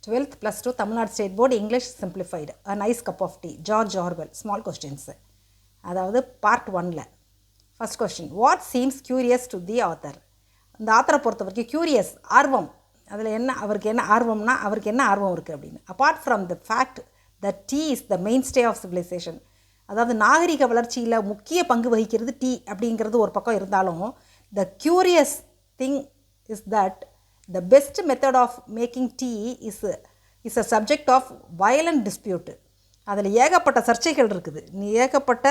12th plus 2 Tamil Nadu State Board English Simplified. A nice cup of tea. George Orwell. Small questions. அதாவது part 1ல் first question, what seems curious to the author? இந்த ஆத்தரை பொறுத்த வரைக்கும் curious, ஆர்வம், அதில் என்ன அவருக்கு என்ன ஆர்வம்னா அவருக்கு என்ன ஆர்வம் இருக்குது அப்படின்னு. Apart from the fact that tea is the mainstay of civilisation, அதாவது நாகரிக வளர்ச்சியில் முக்கிய பங்கு வகிக்கிறது டீ அப்படிங்கிறது ஒரு பக்கம் இருந்தாலும், the curious thing is that the best method of making tea is a subject of violent dispute. அதில் ஏகப்பட்ட சர்ச்சைகள் இருக்குது, ஏகப்பட்ட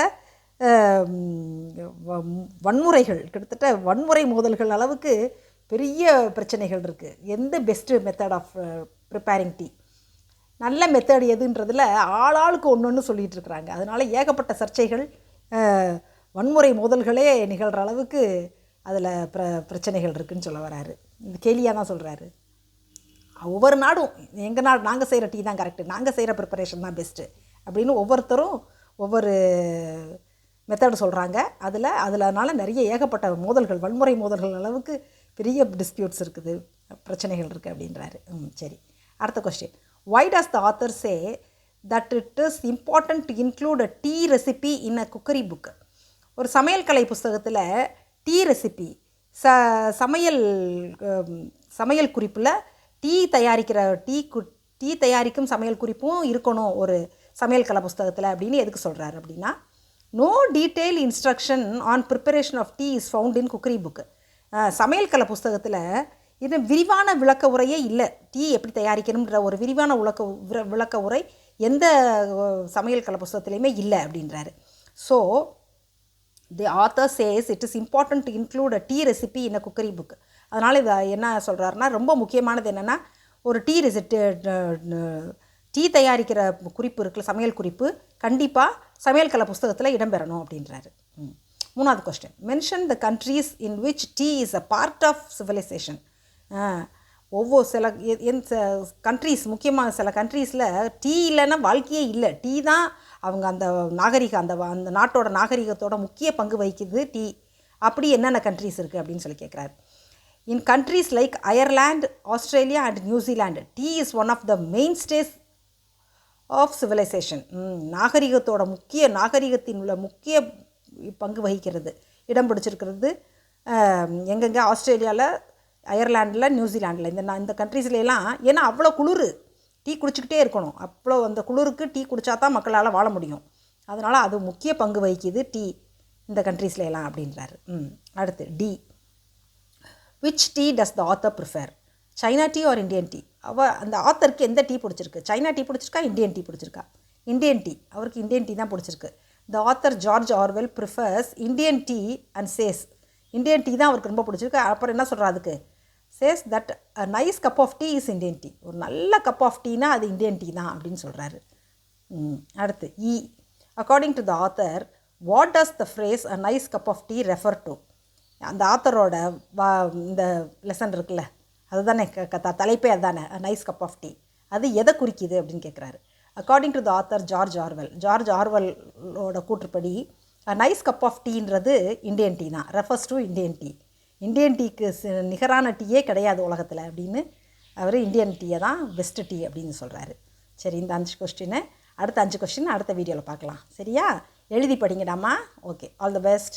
வன்முறைகள், கிட்டத்தட்ட வன்முறை மோதல்கள் அளவுக்கு பெரிய பிரச்சனைகள் இருக்குது. எந்த best method of preparing tea, நல்ல மெத்தட் எதுன்றதில் ஆளாளுக்கு ஒன்று ஒன்று சொல்லிகிட்டு இருக்கிறாங்க. அதனால் ஏகப்பட்ட சர்ச்சைகள், வன்முறை மோதல்களே நிகழ்கிற அளவுக்கு அதில் பிரச்சனைகள் இருக்குதுன்னு சொல்ல வராரு. இந்த கேலியாக தான் சொல்கிறாரு. ஒவ்வொரு நாடும் எங்கள் நாடு நாங்கள் செய்கிற டீ தான் கரெக்டு, நாங்கள் செய்கிற ப்ரிப்பரேஷன் தான் பெஸ்ட்டு அப்படின்னு ஒவ்வொருத்தரும் ஒவ்வொரு மெத்தடு சொல்கிறாங்க. அதனால நிறைய ஏகப்பட்ட மோதல்கள், வன்முறை மோதல்கள் அளவுக்கு பெரிய டிஸ்பியூட்ஸ் இருக்குது, பிரச்சனைகள் இருக்குது அப்படின்றாரு. சரி, அடுத்த question, why does the author say that it is important to include a tea recipe in a cookery book? ஒரு சமையல் கலை புஸ்தகத்தில் டீ ரெசிபி, சமையல் குறிப்பில் டீ தயாரிக்கும் சமையல் குறிப்பும் இருக்கணும் ஒரு சமையல் கலை புஸ்தகத்தில் அப்படின்னு எதுக்கு சொல்கிறாரு அப்படின்னா, no detail instruction on preparation of tea is found in cookery book. சமையல் கலை புஸ்தகத்தில் இது விரிவான விளக்க உரையே இல்லை. டீ எப்படி தயாரிக்கணுன்ற ஒரு விரிவான விளக்க உரை எந்த சமையல் கலை புஸ்தகத்துலேயுமே இல்லை அப்படின்றாரு. So the author says it is important to include a tea recipe in a cookery book. அதனால் இதை என்ன சொல்கிறாருன்னா, ரொம்ப முக்கியமானது என்னென்னா, ஒரு டீ தயாரிக்கிற குறிப்பு இருக்குல்ல, சமையல் குறிப்பு கண்டிப்பாக சமையல் கலை புஸ்தகத்தில் இடம்பெறணும் அப்படின்றாரு. மூணாவது question, mention the countries in which tea is a part of civilisation. சில கண்ட்ரீஸ், முக்கியமாக சில கண்ட்ரீஸில் டீ இல்லைன்னா வாழ்க்கையே இல்லை. டீ தான் அவங்க அந்த அந்த நாட்டோட நாகரிகத்தோட முக்கிய பங்கு வகிக்குது டீ. அப்படி என்னென்ன கண்ட்ரீஸ் இருக்குது அப்படின்னு சொல்லி கேட்குறாரு. In countries like Ireland, Australia and New Zealand, tea is one of the mainstays of civilisation. நாகரிகத்தின் உள்ள முக்கிய பங்கு வகிக்கிறது, இடம் பிடிச்சிருக்கிறது எங்கெங்கே, ஆஸ்திரேலியாவில், அயர்லாண்டில், நியூசிலாண்டில், இந்த கண்ட்ரீஸ்லாம். ஏன்னா அவ்வளோ குளிர், டீ குடிச்சிக்கிட்டே இருக்கணும், அவ்வளோ அந்த குளிருக்கு டீ குடித்தா தான் மக்களால் வாழ முடியும். அதனால் அது முக்கிய பங்கு வகிக்குது டீ இந்த கண்ட்ரீஸ்லாம் அப்படின்றாரு. அடுத்து D, which tea does the author prefer? China tea or Indian tea? அந்த ஆத்தருக்கு எந்த டீ பிடிச்சிருக்கு? சைனா டீ பிடிச்சிருக்கா, இந்தியன் டீ பிடிச்சிருக்கா? இந்தியன் டீ, அவருக்கு இந்தியன் டீ தான் பிடிச்சிருக்கு. The author George Orwell prefers Indian tea and says, Indian tea தான் அவருக்கு ரொம்ப பிடிச்சிருக்கு. அப்புறம் என்ன சொல்கிறா அதுக்கு? Says that a nice cup of tea is Indian tea, ஒரு நல்ல கப் ஆஃப் டீனா அது இண்டியன் டீ தான் அப்படின்னு சொல்கிறாரு. அடுத்து இ, according to the author what does the phrase a nice cup of tea refer to? அந்த ஆத்தரோட இந்த லெசன் இருக்குல்ல, அதுதானே தலைப்பே அதுதானே, a nice cup of tea, அது எதை குறிக்குது அப்படின்னு கேட்குறாரு. According to the author George ஆர்வெல்லோட கூற்றுப்படி அ நைஸ் கப் ஆஃப் டீன்றது இண்டியன் டீ தான், refers to Indian tea. Indian டீக்கு நிகரான டீயே கிடையாது உலகத்தில் அப்படின்னு அவர் இந்தியன் டீயை தான் பெஸ்ட்டு டீ அப்படின்னு சொல்கிறாரு. சரி, இந்த 5 கொஸ்டின், அடுத்த 5 கொஸ்டின் அடுத்த வீடியோவில் பார்க்கலாம். சரியா? எழுதி படிங்கடாமா. Okay, all the best.